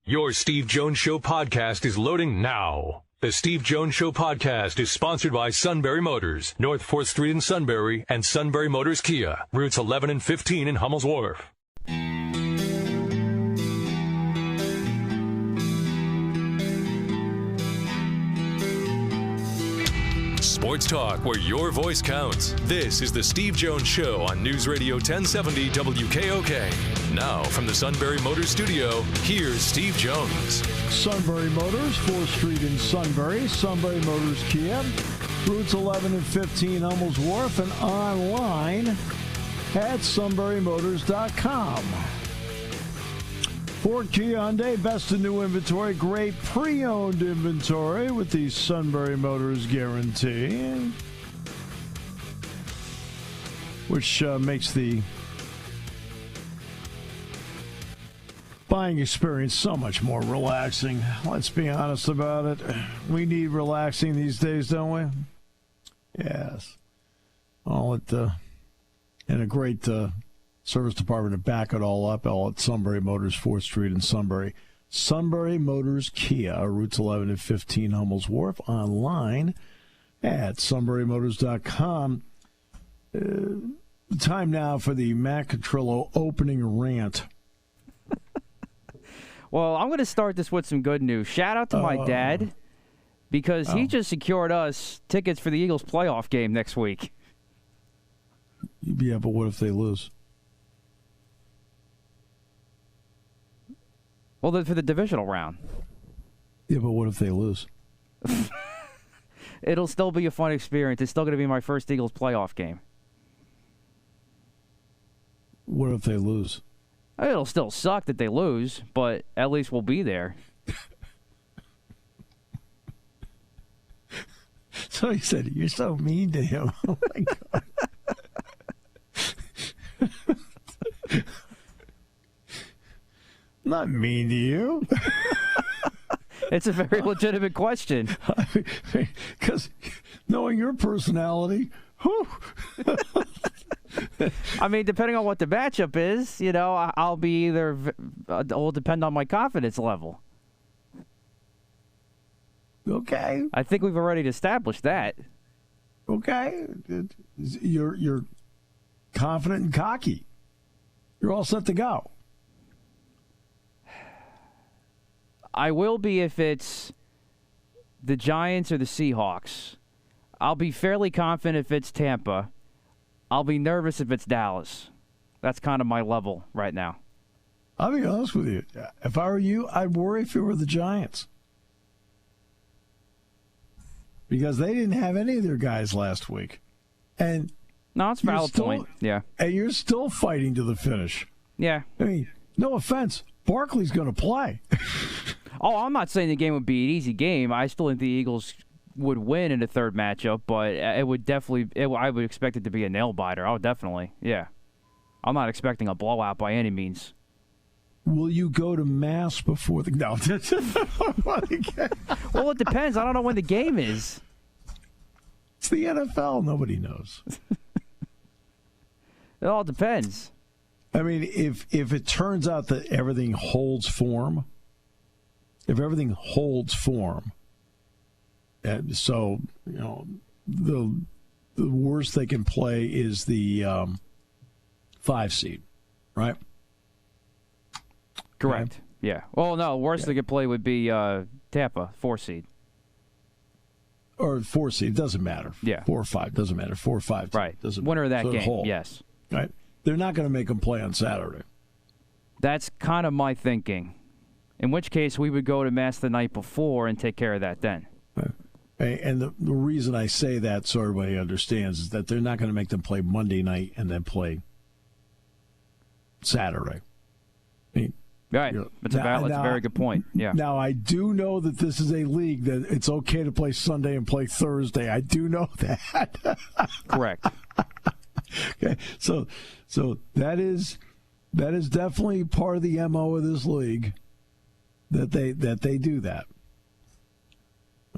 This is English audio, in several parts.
Your Steve Jones Show podcast is loading now. The Steve Jones Show podcast is sponsored by Sunbury Motors, North 4th Street in Sunbury, and Sunbury Motors Kia, routes 11 and 15 in Hummel's Wharf. Sports talk where your voice counts. This is the Steve Jones Show on News Radio 1070 WKOK. Now from the Sunbury Motors Studio, here's Steve Jones. Sunbury Motors, 4th Street in Sunbury. Sunbury Motors Kia, routes 11 and 15 Hummel's Wharf, and online at sunburymotors.com. Ford, Kia, Hyundai, best in new inventory, great pre-owned inventory with the Sunbury Motors guarantee, which makes the buying experience so much more relaxing. Let's be honest about it. We need relaxing these days, don't we? Yes. All at and a great service department to back it all up, all at Sunbury Motors, 4th Street in Sunbury. Sunbury Motors Kia, routes 11 and 15 Hummel's Wharf, online at sunburymotors.com. Time now for the Matt Catrillo opening rant. Well, I'm going to start this with some good news. Shout out to my dad, because he just secured us tickets for the Eagles playoff game next week. Yeah, but what if they lose? Well, for the divisional round. Yeah, but what if they lose? It'll still be a fun experience. It's still going to be my first Eagles playoff game. What if they lose? It'll still suck that they lose, but at least we'll be there. So he said, "You're so mean to him." Oh, my God. Not mean to you. It's a very legitimate question. Because knowing your personality, whew. I mean, depending on what the matchup is, I'll be either. It will depend on my confidence level. Okay. I think we've already established that. Okay. You're confident and cocky. You're all set to go. I will be if it's the Giants or the Seahawks. I'll be fairly confident if it's Tampa. I'll be nervous if it's Dallas. That's kind of my level right now. I'll be honest with you. If I were you, I'd worry if it were the Giants. Because they didn't have any of their guys last week. And no, it's a valid point. Yeah. And you're still fighting to the finish. Yeah. I mean, no offense. Barkley's going to play. Oh, I'm not saying the game would be an easy game. I still think the Eagles would win in the third matchup, but it would definitely. I would expect it to be a nail biter. Oh, definitely, yeah. I'm not expecting a blowout by any means. Will you go to mass before the? No. Well, it depends. I don't know when the game is. It's the NFL. Nobody knows. It all depends. I mean, if it turns out that everything holds form. If everything holds form, and so the worst they can play is the 5 seed, right? Correct. Okay. Yeah. Well, no, worst they could play would be Tampa, 4 seed. Or 4 seed, it doesn't matter. Yeah. 4 or 5, doesn't matter. 4 or 5. Right. Doesn't winner of that so game. Yes. Right. They're not going to make them play on Saturday. That's kind of my thinking. In which case, we would go to mass the night before and take care of that then. And the reason I say that, so everybody understands, is that they're not going to make them play Monday night and then play Saturday. I mean, right. That's a very good point. Yeah. Now, I do know that this is a league that it's okay to play Sunday and play Thursday. I do know that. Correct. Okay. So that is definitely part of the MO of this league. That they do that,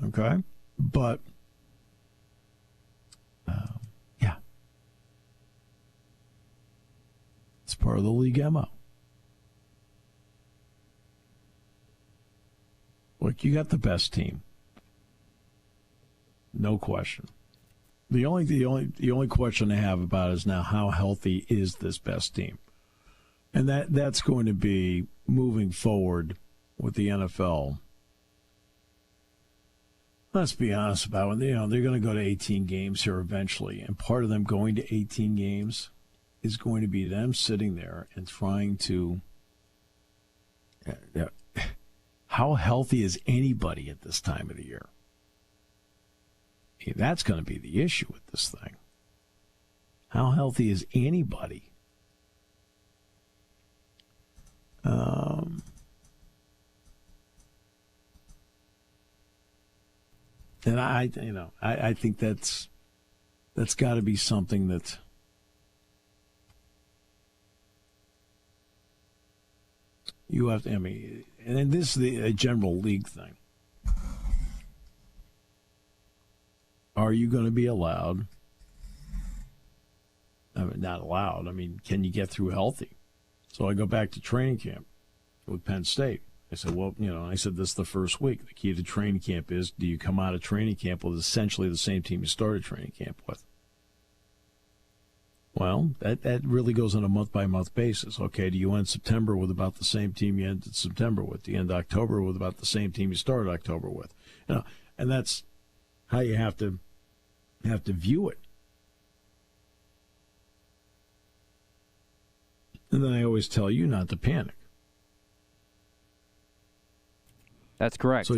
okay, but yeah, it's part of the league MO. look, you got the best team. No question. The only question I have about is now how healthy is this best team? And that's going to be moving forward with the NFL. Let's be honest about it. They're going to go to 18 games here eventually, and part of them going to 18 games is going to be them sitting there and trying to. How healthy is anybody at this time of the year? That's going to be the issue with this thing. How healthy is anybody? And I think that's got to be something that you have to. I mean, and then this is a general league thing. Are you going to be allowed? I mean, not allowed. I mean, can you get through healthy? So I go back to training camp with Penn State. I said, well, I said this the first week. The key to training camp is, do you come out of training camp with essentially the same team you started training camp with? Well, that really goes on a month-by-month basis. Okay, do you end September with about the same team you ended September with? Do you end October with about the same team you started October with? And that's how you have to view it. And then I always tell you not to panic. That's correct.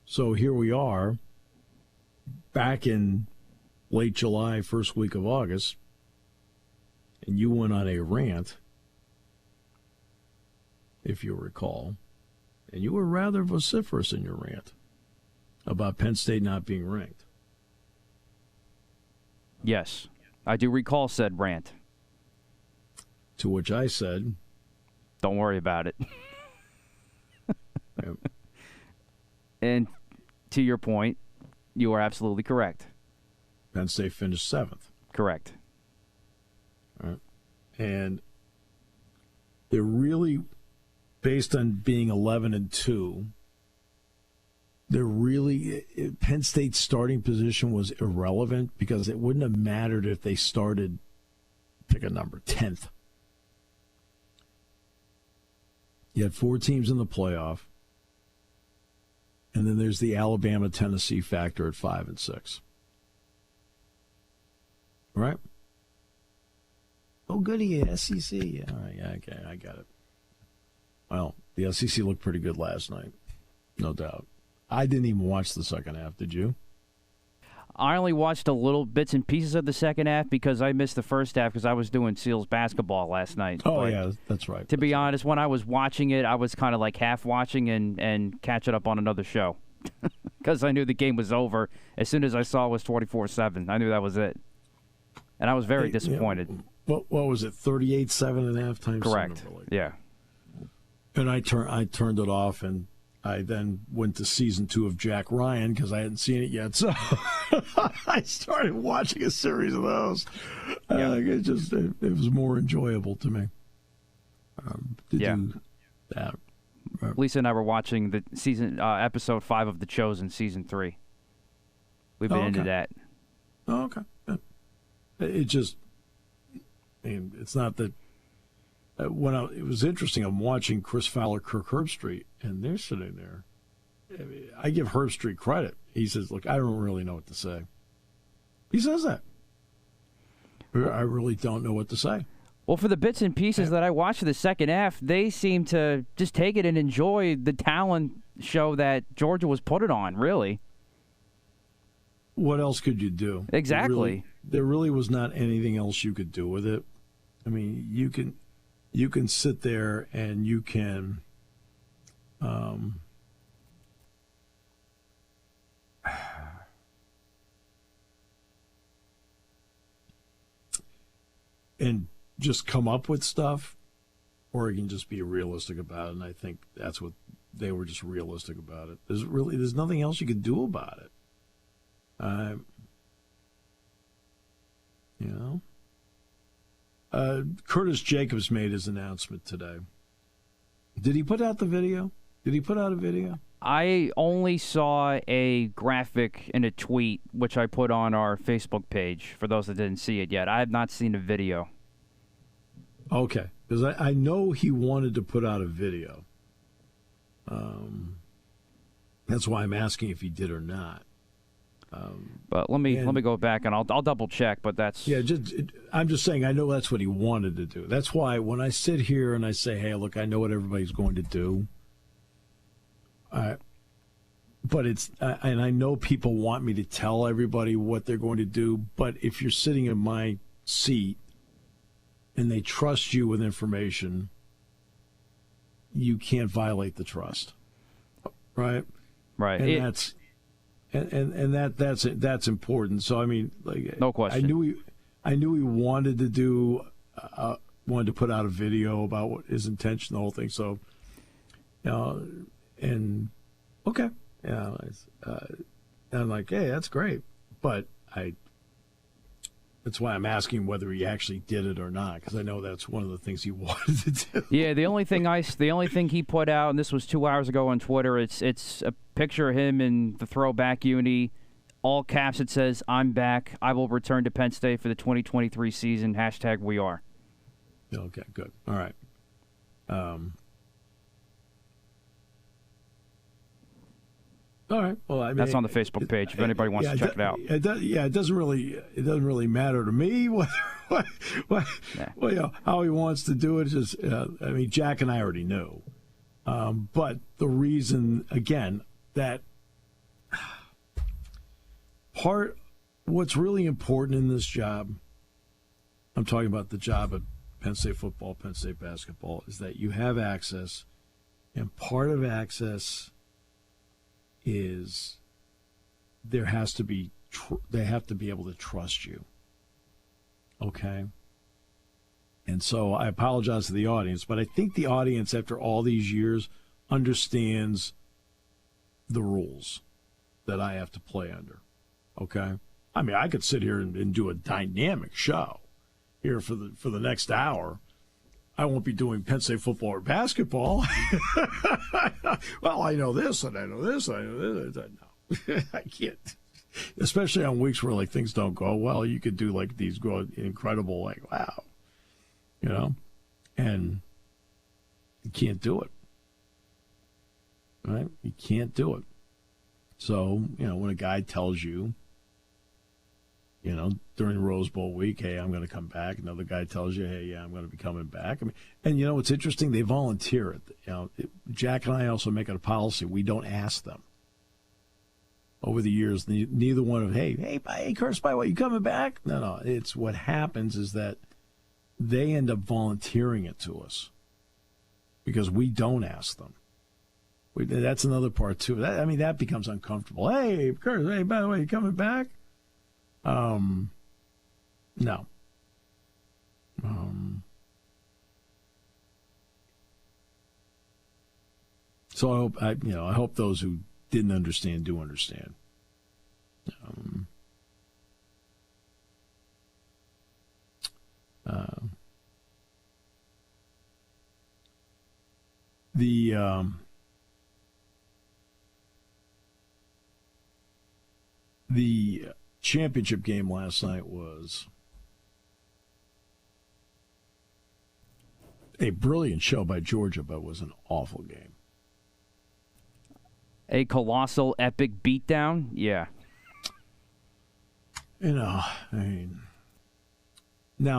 So here we are, back in late July, first week of August, and you went on a rant, if you recall, and you were rather vociferous in your rant about Penn State not being ranked. Yes, I do recall said rant. To which I said, don't worry about it. Yep. And to your point, you are absolutely correct. Penn State finished 7th. Correct. All right. And they're really, based on being 11-2, they're really, Penn State's starting position was irrelevant because it wouldn't have mattered if they started, pick a number, 10th. You had 4 teams in the playoff. And then there's the Alabama-Tennessee factor at 5 and 6. Right? Oh, goody, SEC. All right, yeah, okay, I got it. Well, the SEC looked pretty good last night, no doubt. I didn't even watch the second half, did you? I only watched a little bits and pieces of the second half because I missed the first half because I was doing Seals basketball last night. Oh, but yeah, that's right. To be honest, when I was watching it, I was kind of like half watching and catching up on another show because I knew the game was over. As soon as I saw it was 24-7, I knew that was it. And I was very disappointed. What was it, 38-7 at halftime? Correct, yeah. And I turned it off, and I then went to season 2 of Jack Ryan because I hadn't seen it yet. So I started watching a series of those. It was more enjoyable to me to do that. Lisa and I were watching the season episode 5 of The Chosen, season 3. We've been into that. Oh, okay. It just, it's not that. It was interesting. I'm watching Chris Fowler, Kirk Herbstreit, and they're sitting there. I give Herbstreit credit. He says, "Look, I don't really know what to say." He says that. I really don't know what to say. Well, for the bits and pieces that I watched of the second half, they seemed to just take it and enjoy the talent show that Georgia was putting on, really. What else could you do? Exactly. There really was not anything else you could do with it. I mean, you can sit there and you can and just come up with stuff, or you can just be realistic about it. And I think that's what they were, just realistic about it. There's nothing else you could do about it. Curtis Jacobs made his announcement today. Did he put out the video? Did he put out a video? I only saw a graphic in a tweet, which I put on our Facebook page for those that didn't see it yet. I have not seen a video. Okay, because I know he wanted to put out a video. That's why I'm asking if he did or not. But let me go back and I'll double check. But that's I'm just saying I know that's what he wanted to do. That's why when I sit here and I say, "Hey, look, I know what everybody's going to do," but and I know people want me to tell everybody what they're going to do. But if you're sitting in my seat and they trust you with information, you can't violate the trust, right? Right. And that's important. So I mean, like, no question. I knew he wanted to do wanted to put out a video about what his intention, the whole thing. So, and okay, I'm like, hey, that's great, but that's why I'm asking whether he actually did it or not, because I know that's one of the things he wanted to do. Yeah, the only thing he put out, and this was 2 hours ago on Twitter, it's a picture of him in the throwback uni, all caps. It says, "I'm back. I will return to Penn State for the 2023 season. #we are." Okay, good. All right. All right. Well, I mean, that's on the Facebook page if anybody wants to check it out. It doesn't really matter to me how he wants to do it. Just I mean, Jack and I already knew, but the reason again that what's really important in this job, I'm talking about the job at Penn State football, Penn State basketball, is that you have access, and part of access is they have to be able to trust you. Okay? And so I apologize to the audience, but I think the audience, after all these years, understands the rules that I have to play under. Okay? I mean, I could sit here and do a dynamic show here for the next hour. I won't be doing Penn State football or basketball. Well, I know this, and I know this, and I know this. No, I can't. Especially on weeks where, like, things don't go well, you could do, like, these incredible, like, wow, and you can't do it. Right? You can't do it. So, when a guy tells you, during Rose Bowl week, hey, I'm going to come back. Another guy tells you, hey, yeah, I'm going to be coming back. I mean, and what's interesting? They volunteer it. Jack and I also make it a policy. We don't ask them. Over the years, neither one of, hey, Curtis, by the way, you coming back? No. It's what happens is that they end up volunteering it to us because we don't ask them. That's another part too. That becomes uncomfortable. Hey, Curtis, hey, by the way, you coming back? No. So I hope those who didn't understand do understand. The championship game last night was a brilliant show by Georgia, but it was an awful game. A colossal, epic beatdown? Yeah. Now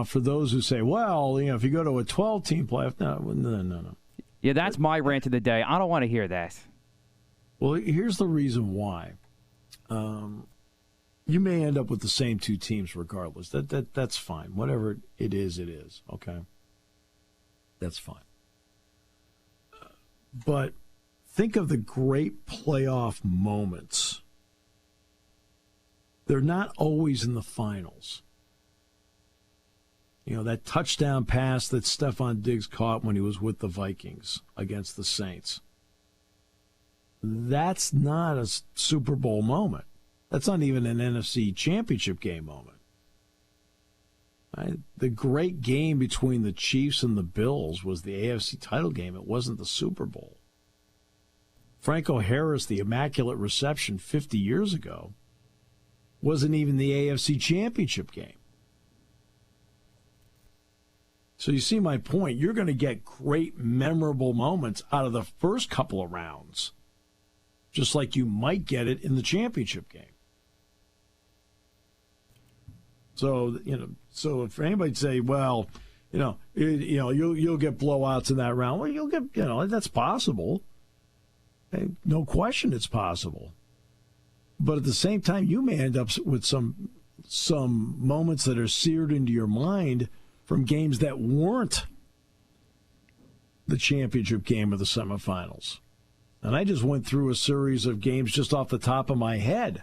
for those who say, well, if you go to a 12-team playoff, no. Yeah, that's my rant of the day. I don't want to hear that. Well, here's the reason why. You may end up with the same two teams regardless. That's fine. Whatever it is, okay? That's fine. But think of the great playoff moments. They're not always in the finals. That touchdown pass that Stephon Diggs caught when he was with the Vikings against the Saints. That's not a Super Bowl moment. That's not even an NFC championship game moment. Right? The great game between the Chiefs and the Bills was the AFC title game. It wasn't the Super Bowl. Franco Harris, the Immaculate Reception 50 years ago, wasn't even the AFC Championship game. So you see my point. You're going to get great, memorable moments out of the first couple of rounds, just like you might get it in the championship game. So, so if anybody say, well, you'll get blowouts in that round. Well, you'll get, that's possible. No question it's possible. But at the same time, you may end up with some moments that are seared into your mind from games that weren't the championship game or the semifinals. And I just went through a series of games just off the top of my head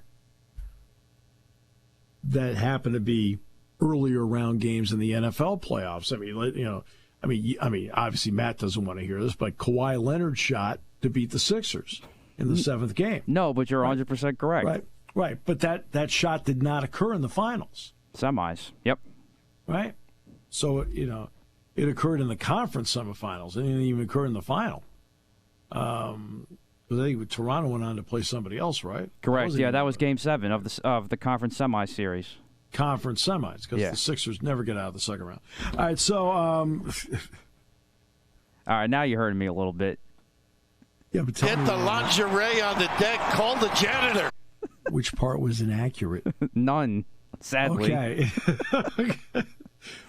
that happened to be earlier round games in the NFL playoffs. I mean, obviously Matt doesn't want to hear this, but Kawhi Leonard shot to beat the Sixers in the seventh game. No, but you're 100% correct. Right. But that shot did not occur in the finals. Semis. Yep. Right? So, it occurred in the conference semifinals. It didn't even occur in the final. I think Toronto went on to play somebody else, right? Correct. Yeah, that was Game 7 of the conference semi-series. Conference semis, because the Sixers never get out of the second round. All right, so... all right, now you're hurting me a little bit. Yeah, but get the lingerie on the deck. Call the janitor. Which part was inaccurate? None, sadly. Okay.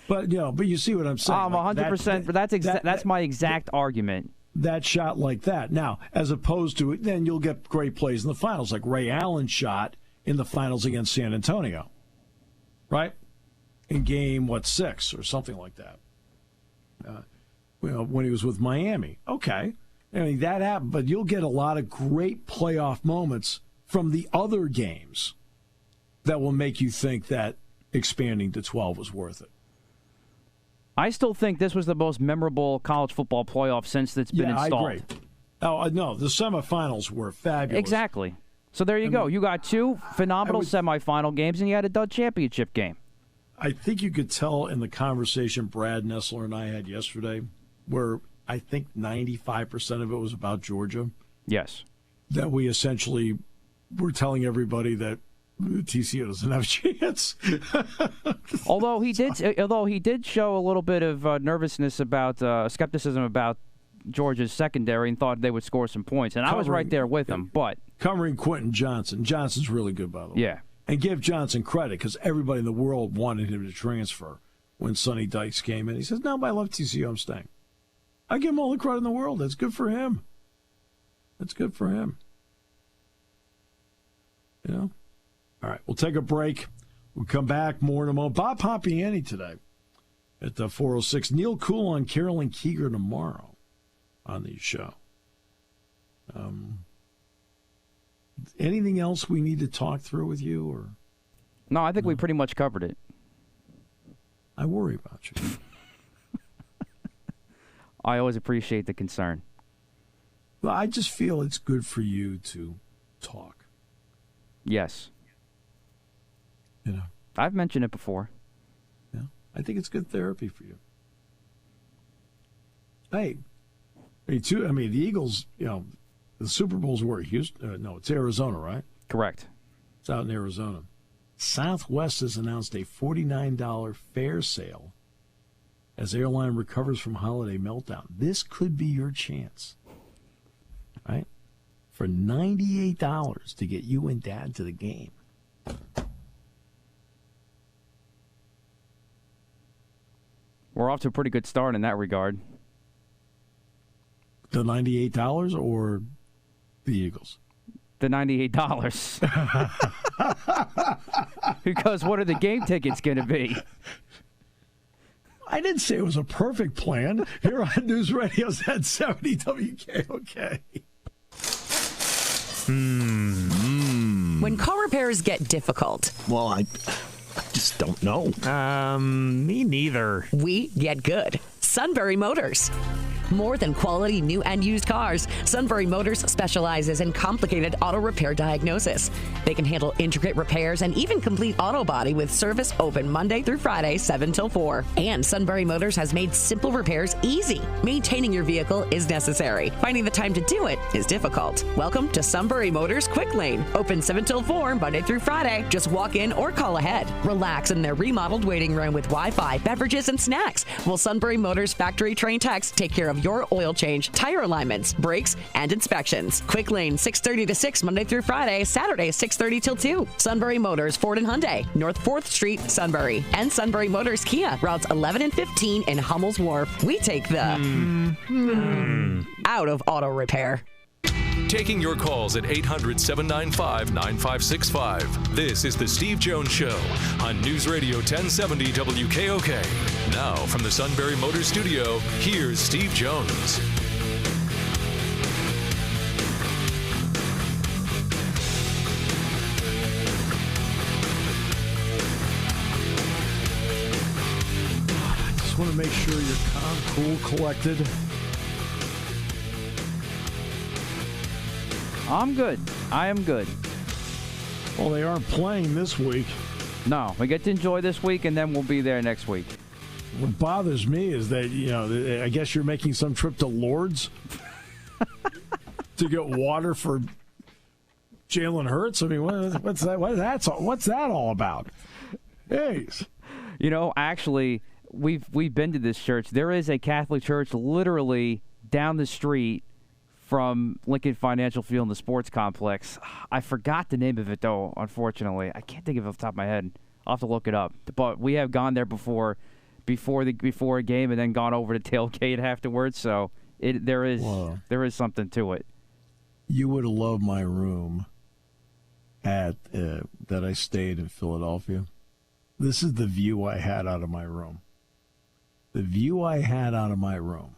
But you see what I'm saying. 100%. But that's my exact argument. That shot like that. Now, as opposed to it, then you'll get great plays in the finals, like Ray Allen shot in the finals against San Antonio, right? In game 6 or something like that. When he was with Miami. Okay. I mean, that happened, but you'll get a lot of great playoff moments from the other games that will make you think that expanding to 12 was worth it. I still think this was the most memorable college football playoff since it's been installed. I agree. Oh, no, the semifinals were fabulous. Exactly. So there you go. You got two phenomenal semifinal games, and you had a dud championship game. I think you could tell in the conversation Brad Nessler and I had yesterday, where I think 95% of it was about Georgia. Yes. That we essentially were telling everybody that TCU doesn't have a chance. Although he did show a little bit of nervousness about skepticism about Georgia's secondary and thought they would score some points, and I was right there with him. But covering Quentin Johnson, Johnson's really good, by the way. Yeah, and give Johnson credit because everybody in the world wanted him to transfer when Sonny Dykes came in. He says, "No, but I love TCU. I'm staying." I give him all the credit in the world. That's good for him. That's good for him. All right, we'll take a break. We'll come back more in a moment. Bob Pompiani today at the 406. Neil Coulon, Carolyn Keeger tomorrow on the show. Anything else we need to talk through with you? Or no, I think we pretty much covered it. I worry about you. I always appreciate the concern. Well, I just feel it's good for you to talk. Yes. I've mentioned it before. Yeah, I think it's good therapy for you. Hey, me too. I mean, the Eagles, the Super Bowl's where? Houston? No, it's Arizona, right? Correct. It's out in Arizona. Southwest has announced a $49 fare sale as airline recovers from holiday meltdown. This could be your chance, right? For $98 to get you and Dad to the game. We're off to a pretty good start in that regard. The $98 or the Eagles? The $98. Because what are the game tickets going to be? I didn't say it was a perfect plan. Here on News Radio 770 WKOK. When car repairs get difficult. Well, I just don't know. Me neither. We get good. Sunbury Motors. More than quality new and used cars, Sunbury Motors specializes in complicated auto repair diagnosis. They can handle intricate repairs and even complete auto body with service open Monday through Friday, 7 till 4. And Sunbury Motors has made simple repairs easy. Maintaining your vehicle is necessary. Finding the time to do it is difficult. Welcome to Sunbury Motors Quick Lane. Open 7 till 4 Monday through Friday. Just walk in or call ahead. Relax in their remodeled waiting room with Wi-Fi, beverages, and snacks. While Sunbury Motors factory trained techs take care of your oil change, tire alignments, brakes, and inspections. Quick Lane, 6:30 to 6 Monday through Friday. Saturday, 6:30 till 2. Sunbury Motors, Ford and Hyundai, North 4th Street, Sunbury. And Sunbury Motors Kia, routes 11 and 15 in Hummel's Wharf. We take the out of auto repair. Taking your calls at 800-795-9565. This is The Steve Jones Show on News Radio 1070 WKOK. Now, from the Sunbury Motors Studio, here's Steve Jones. I just want to make sure you're calm, cool, collected. I'm good. I am good. Well, they aren't playing this week. No, we get to enjoy this week, and then we'll be there next week. What bothers me is that, I guess you're making some trip to Lourdes to get water for Jalen Hurts. I mean, what's that? What's that all about? Hey, Actually, we've been to this church. There is a Catholic church literally down the street from Lincoln Financial Field in the sports complex. I forgot the name of it, though, unfortunately. I can't think of it off the top of my head. I'll have to look it up. But we have gone there before a game and then gone over to tailgate afterwards, so there is something to it. You would have loved my room that I stayed in Philadelphia. This is the view I had out of my room. The view I had out of my room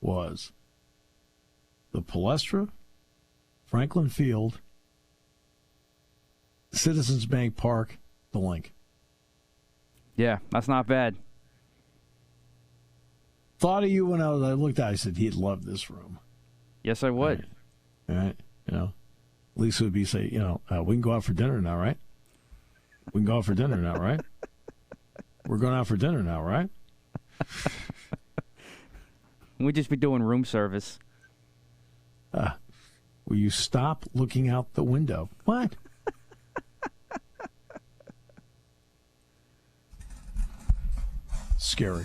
was the Palestra, Franklin Field, Citizens Bank Park, the Link. Yeah, that's not bad. Thought of you when I looked at it. I said, he'd love this room. Yes, I would. All right. Lisa would be say, we can go out for dinner now, right? We can go out for dinner now, right? We're going out for dinner now, right? We'd just be doing room service. Will you stop looking out the window? What? Scary.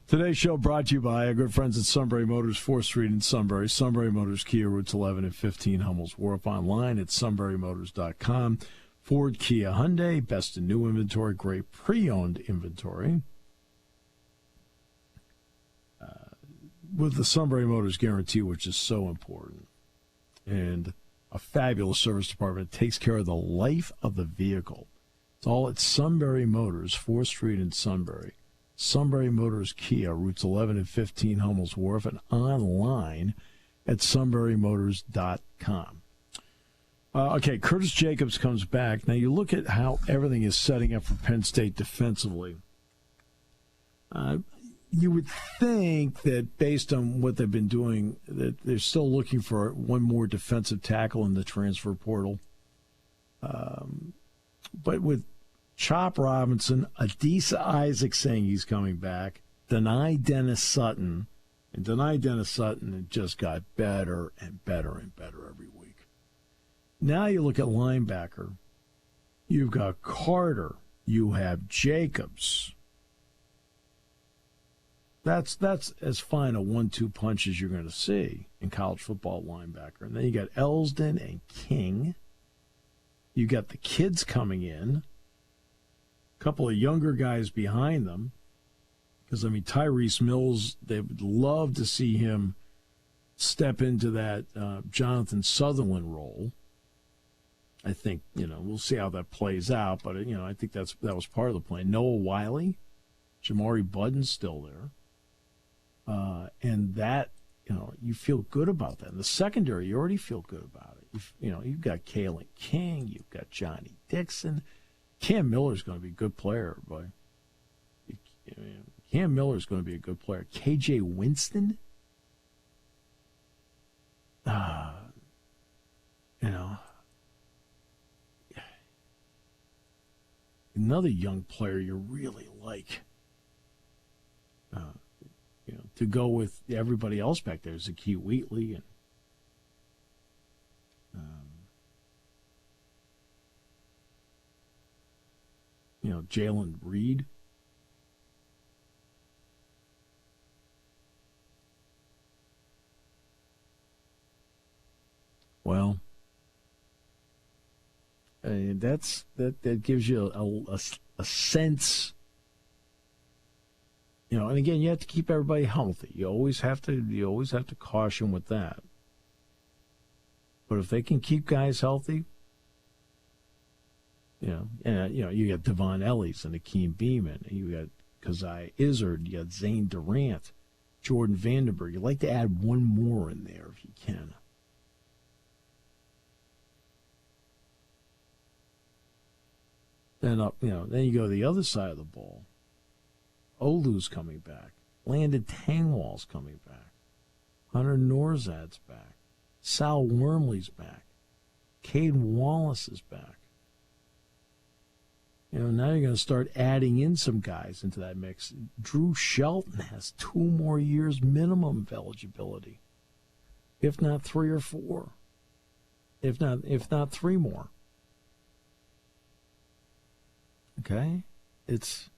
Today's show brought to you by our good friends at Sunbury Motors, 4th Street in Sunbury. Sunbury Motors, Kia, routes 11 and 15, Hummel's Wharf. Online at sunburymotors.com. Ford, Kia, Hyundai, best in new inventory, great pre-owned inventory. With the Sunbury Motors guarantee, which is so important, and a fabulous service department, it takes care of the life of the vehicle. It's all at Sunbury Motors, 4th Street in Sunbury. Sunbury Motors Kia, routes 11 and 15, Hummel's Wharf, and online at sunburymotors.com. Okay, Curtis Jacobs comes back. Now, you look at how everything is setting up for Penn State defensively. You would think that based on what they've been doing, that they're still looking for one more defensive tackle in the transfer portal. But with Chop Robinson, Adisa Isaac saying he's coming back, Dennis Sutton, it just got better and better and better every week. Now you look at linebacker. You've got Carter. You have Jacobs. That's as fine a 1-2 punch as you're going to see in college football linebacker. And then you got Elsdon and King. You got the kids coming in. A couple of younger guys behind them. Because, Tyrese Mills, they would love to see him step into that Jonathan Sutherland role. I think, we'll see how that plays out. But, I think that was part of the plan. Noah Wiley, Jamari Budden's still there. And that, you feel good about that. In the secondary, you already feel good about it. You've got Kalen King, you've got Johnny Dixon. Cam Miller's going to be a good player, boy. Cam Miller's going to be a good player. KJ Winston you know, another young player you really like, to go with everybody else back there is Zakee Wheatley and Jalen Reed. Well, that gives you a sense, and again, you have to keep everybody healthy. You always have to caution with that. But if they can keep guys healthy, you got Devon Ellis and Akeem Beeman, you got Kazai Izzard, you got Zane Durant, Jordan Vandenberg. You'd like to add one more in there if you can. Then then you go to the other side of the ball. Olu's coming back. Landon Tangwall's coming back. Hunter Norzad's back. Sal Wormley's back. Cade Wallace is back. Now you're going to start adding in some guys into that mix. Drew Shelton has 2 more years minimum of eligibility, if not 3 or 4, if not 3 more. Okay, it's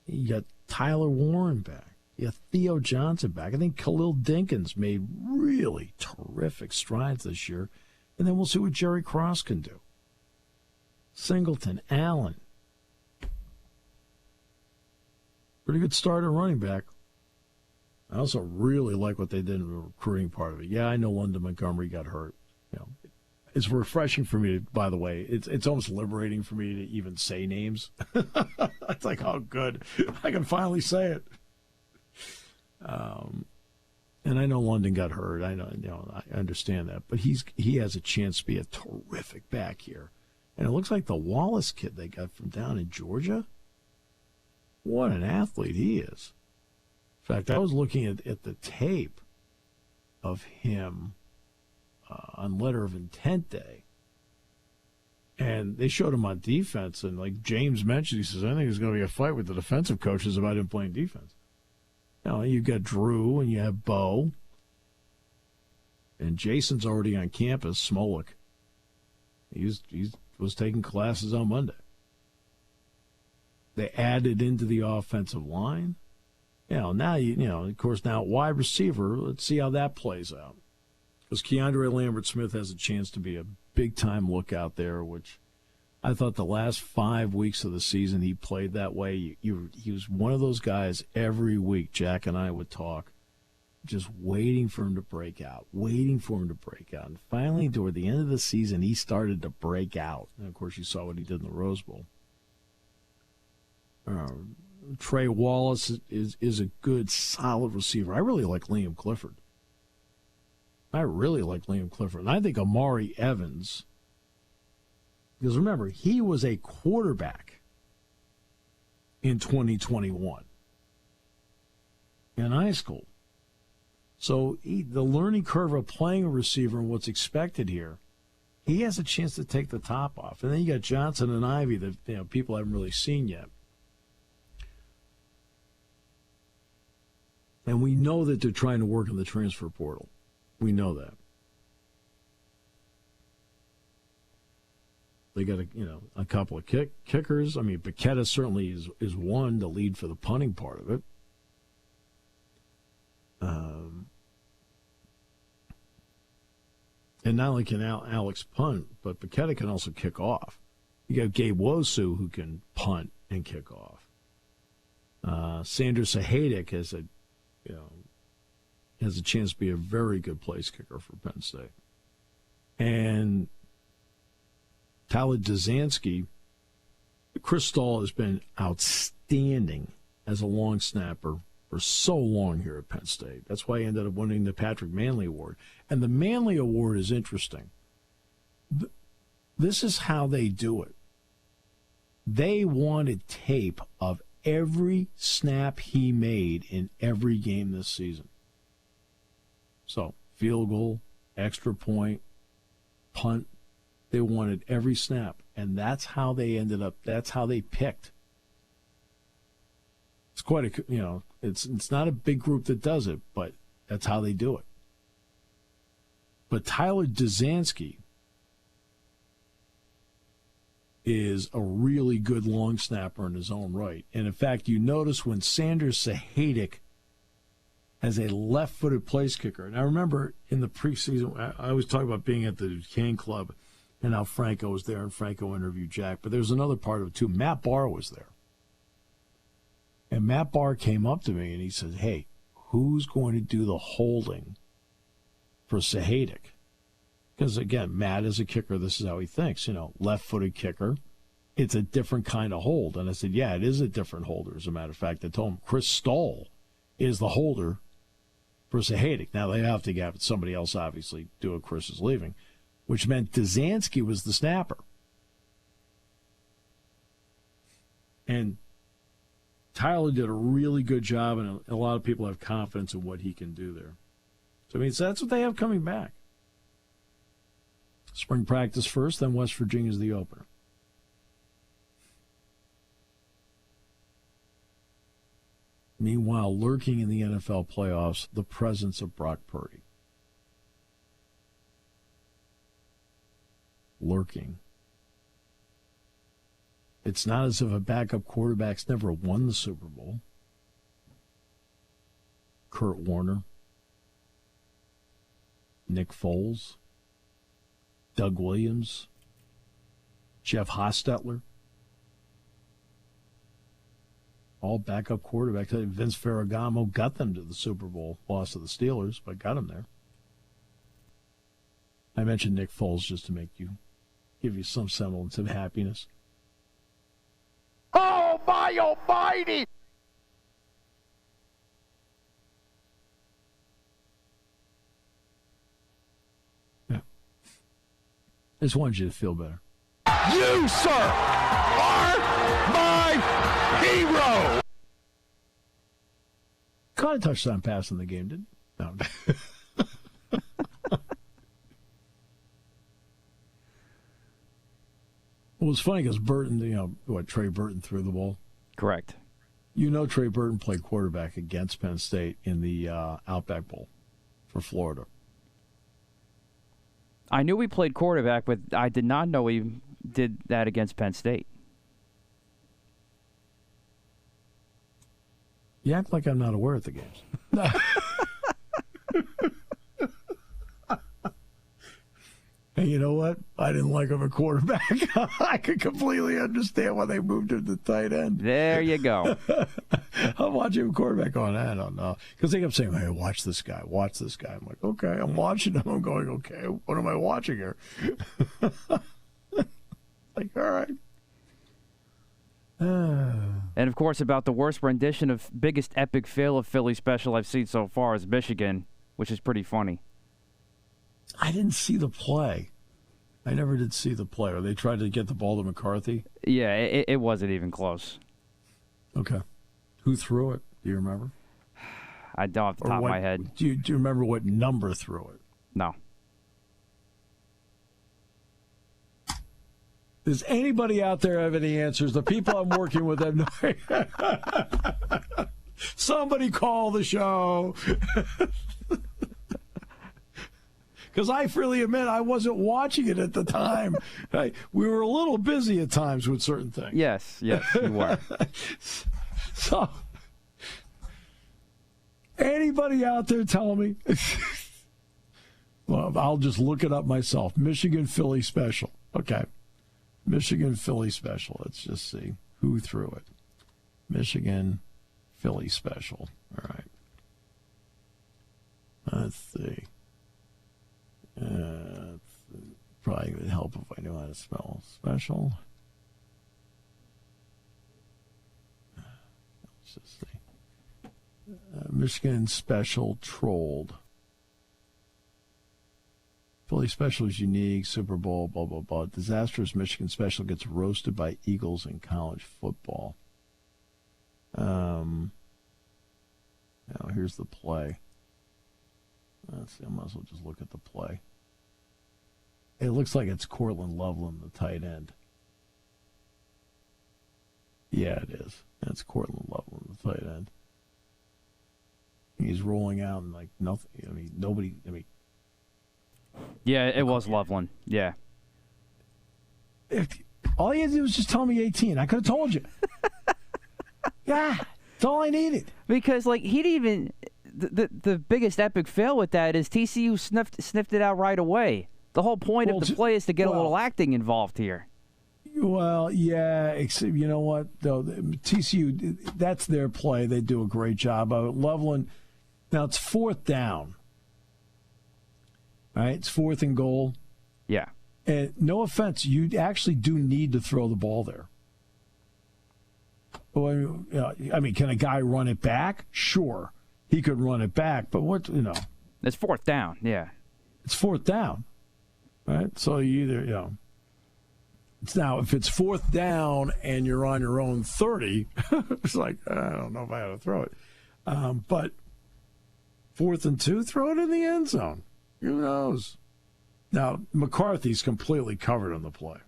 you got Tyler Warren back. You got Theo Johnson back. I think Khalil Dinkins made really terrific strides this year, and then we'll see what Jerry Cross can do. Singleton, Allen. Pretty good start at running back. I also really like what they did in the recruiting part of it. Yeah, I know London Montgomery got hurt. It's refreshing for me, by the way. It's almost liberating for me to even say names. It's like, oh, good. I can finally say it. And I know London got hurt. I understand that. But he has a chance to be a terrific back here. And it looks like the Wallace kid they got from down in Georgia, what an athlete he is. In fact, I was looking at the tape of him on Letter of Intent Day, and they showed him on defense, and like James mentioned, he says, I think there's going to be a fight with the defensive coaches about him playing defense. You've got Drew, and you have Bo, and Jason's already on campus, Smolik. He was taking classes on Monday. They added into the offensive line. Now, of course, now wide receiver, let's see how that plays out. Because Keandre Lambert-Smith has a chance to be a big-time lookout there, which I thought the last 5 weeks of the season he played that way. He was one of those guys every week, Jack and I would talk, just waiting for him to break out. And finally, toward the end of the season, he started to break out. And, of course, you saw what he did in the Rose Bowl. Trey Wallace is a good, solid receiver. I really like Liam Clifford. And I think Amari Evans, because remember, he was a quarterback in 2021 in high school. So the learning curve of playing a receiver and what's expected here, he has a chance to take the top off. And then you got Johnson and Ivy that people haven't really seen yet. And we know that they're trying to work in the transfer portal. We know that. They got a couple of kickers. I mean, Paqueta certainly is one to lead for the punting part of it. And not only can Alex punt, but Paqueta can also kick off. You got Gabe Wosu who can punt and kick off. Sanders Sahaydak has a chance to be a very good place kicker for Penn State. And Tyler Dzansky, Chris Stahl has been outstanding as a long snapper for so long here at Penn State. That's why he ended up winning the Patrick Manley Award. And the Manley Award is interesting. This is how they do it. They wanted tape of every snap he made in every game this season. So field goal, extra point, punt. They wanted every snap, and that's how they ended up. That's how they picked. It's quite a, it's not a big group that does it, but that's how they do it. But Tyler Duzansky is a really good long snapper in his own right. And in fact, you notice when Sanders Sahadic as a left-footed place kicker. And I remember in the preseason, I was talking about being at the Duquesne Club and how Franco was there, and Franco interviewed Jack. But there was another part of it, too. Matt Barr was there. And Matt Barr came up to me and he said, hey, who's going to do the holding for Sahadic? Because, again, Matt is a kicker. This is how he thinks. Left-footed kicker. It's a different kind of hold. And I said, yeah, it is a different holder. As a matter of fact, I told him Chris Stoll is the holder for Sahadic. Now, they have to have somebody else, obviously, do it. Chris is leaving, which meant Duzansky was the snapper. And Tyler did a really good job, and a lot of people have confidence in what he can do there. So, so that's what they have coming back. Spring practice first, then West Virginia's the opener. Meanwhile, lurking in the NFL playoffs, the presence of Brock Purdy. Lurking. It's not as if a backup quarterback's never won the Super Bowl. Kurt Warner. Nick Foles. Doug Williams. Jeff Hostetler. All backup quarterbacks. Vince Ferragamo got them to the Super Bowl. Lost to the Steelers, but got them there. I mentioned Nick Foles just to give you some semblance of happiness. Oh, my almighty! Yeah. I just wanted you to feel better. You, sir, are my hero! Caught a touchdown pass in the game, didn't he? No. It was funny because Burton, Trey Burton threw the ball. Correct. Trey Burton played quarterback against Penn State in the Outback Bowl for Florida. I knew he played quarterback, but I did not know he did that against Penn State. You act like I'm not aware of the games. And you know what? I didn't like him at quarterback. I could completely understand why they moved him to tight end. There you go. I'm watching him quarterback going, I don't know. Because they kept saying, hey, watch this guy, watch this guy. I'm like, okay, I'm watching him. I'm going, okay, what am I watching here? Like, all right. And, of course, about the worst rendition of biggest epic fail of Philly special I've seen so far is Michigan, which is pretty funny. I didn't see the play. I never did see the play. Or they tried to get the ball to McCarthy? Yeah, it wasn't even close. Okay. Who threw it? Do you remember? I don't off the top of my head. Do you remember what number threw it? No. Does anybody out there have any answers? The people I'm working with have no idea. Somebody call the show. Because I freely admit I wasn't watching it at the time. We were a little busy at times with certain things. Yes, you were. So, anybody out there tell me? Well, I'll just look it up myself. Michigan Philly special. Okay. Michigan Philly special. Let's just see who threw it. Michigan Philly special. All right. Let's see. Probably would help if I knew how to spell special. Let's just see. Michigan special trolled. Philly special is unique. Super Bowl, blah, blah, blah. Disastrous Michigan special gets roasted by Eagles in college football. Now, here's the play. Let's see. I might as well just look at the play. It looks like it's Cortland Loveland, the tight end. Yeah, it is. That's Cortland Loveland, the tight end. He's rolling out and like nothing. I mean, nobody. I mean, yeah, it was Loveland. Yeah. All you had to do was just tell me 18. I could have told you. Yeah, that's all I needed. Because like he didn't even. The biggest epic fail with that is TCU sniffed it out right away. The whole point of the play is to get a little acting involved here. Well, yeah, except, you know what, though? TCU, that's their play. They do a great job of it. Loveland, now it's 4th down. Right? It's 4th and goal. Yeah. And no offense, you actually do need to throw the ball there. Well, I mean, can a guy run it back? Sure. He could run it back, but what, It's 4th down, yeah. It's 4th down. Right? So you either, now, if it's 4th down and you're on your own 30, it's like, I don't know if I ought to throw it. But 4th and 2, throw it in the end zone. Who knows? Now, McCarthy's completely covered on the play.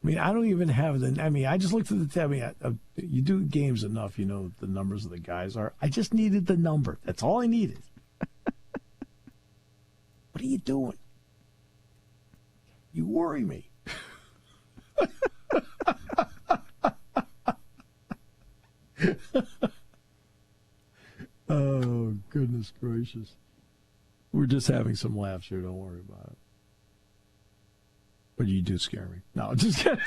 I mean, I don't even have the. I mean, I just looked at the. I mean, you do games enough, you know what the numbers of the guys are. I just needed the number. That's all I needed. What are you doing? You worry me. Oh, goodness gracious. We're just having some laughs here. Don't worry about it. But you do scare me. No, just kidding.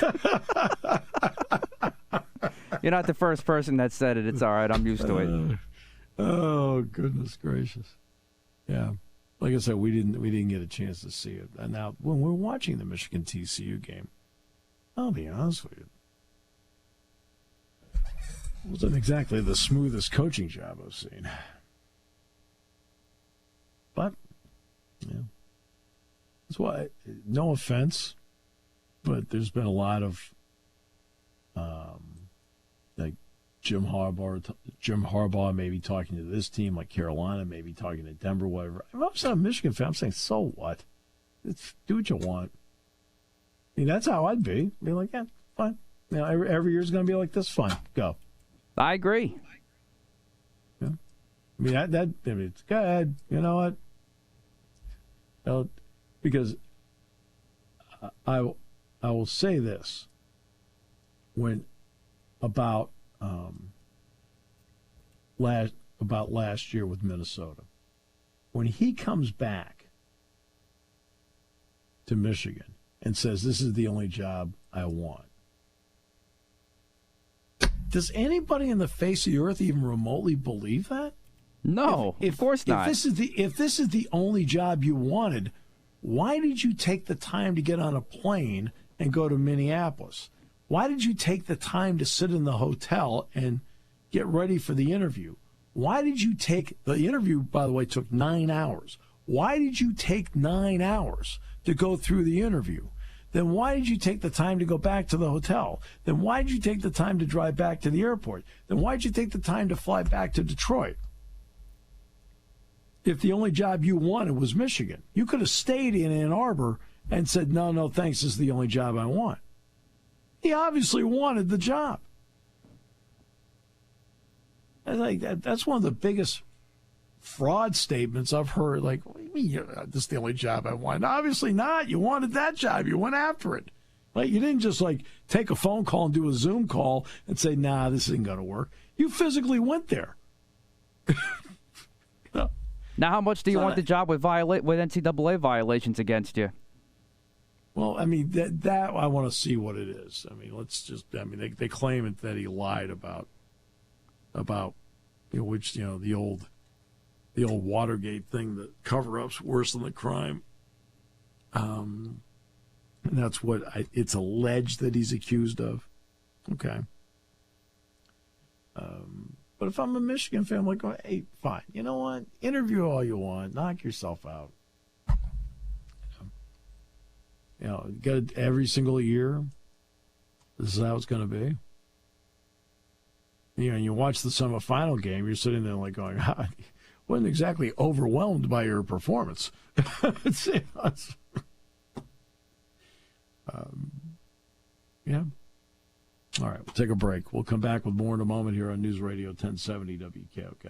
You're not the first person that said it. It's all right. I'm used to it. Oh, goodness gracious. Yeah. Like I said, we didn't get a chance to see it. And now, when we're watching the Michigan TCU game, I'll be honest with you, it wasn't exactly the smoothest coaching job I've seen. But, yeah. That's why, no offense, but there's been a lot of, like Jim Harbaugh maybe talking to this team, like Carolina, maybe talking to Denver, whatever. If I'm a Michigan fan, I'm saying, so what? Do what you want. I mean, that's how I'd be. Be like, yeah, fine. You know, every year's going to be like this. Fine, go. I agree. Yeah. I mean, it's good. You know what? Because I will say this when about last year with Minnesota, when he comes back to Michigan and says this is the only job I want. Does anybody in the face of the earth even remotely believe that? No, of course not. If this is the only job you wanted, why did you take the time to get on a plane and go to Minneapolis? Why did you take the time to sit in the hotel and get ready for the interview? Why did you take the interview, by the way, took 9 hours. Why did you take 9 hours to go through the interview? Then why did you take the time to go back to the hotel? Then why did you take the time to drive back to the airport? Then why did you take the time to fly back to Detroit? If the only job you wanted was Michigan, you could have stayed in Ann Arbor and said, no, thanks, this is the only job I want. He obviously wanted the job. That's one of the biggest fraud statements I've heard. Like, what do you mean this is the only job I want? Obviously not. You wanted that job. You went after it. Like, you didn't just take a phone call and do a Zoom call and say, nah, this isn't going to work. You physically went there. Now, how much do you want the job with NCAA violations against you? Well, I mean, that I want to see what it is. I mean, they claim that he lied about which, the old Watergate thing, that cover-up's worse than the crime. And that's what it's alleged that he's accused of. Okay. But if I'm a Michigan fan, I'm like, oh, hey, fine. You know what? Interview all you want. Knock yourself out. Get it every single year. This is how it's going to be. You know, you watch the semifinal game, you're sitting there like going, wasn't exactly overwhelmed by your performance. Yeah. All right, we'll take a break. We'll come back with more in a moment here on News Radio 1070 WKOK.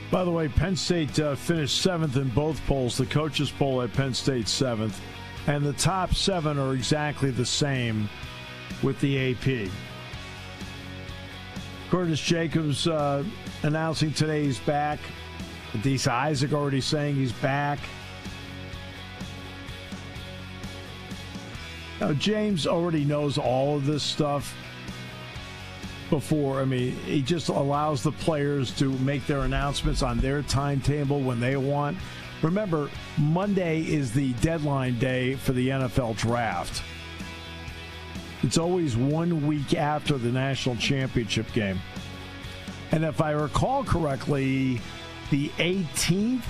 By the way, Penn State finished 7th in both polls. The coaches poll at Penn State 7th. And the top 7 are exactly the same with the AP. Curtis Jacobs announcing today he's back. Adisa Isaac already saying he's back. Now, James already knows all of this stuff before. I mean, he just allows the players to make their announcements on their timetable when they want. Remember, Monday is the deadline day for the NFL draft. It's always 1 week after the national championship game. And if I recall correctly, the 18th,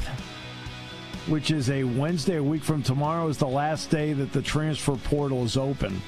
which is a Wednesday, a week from tomorrow, is the last day that the transfer portal is open.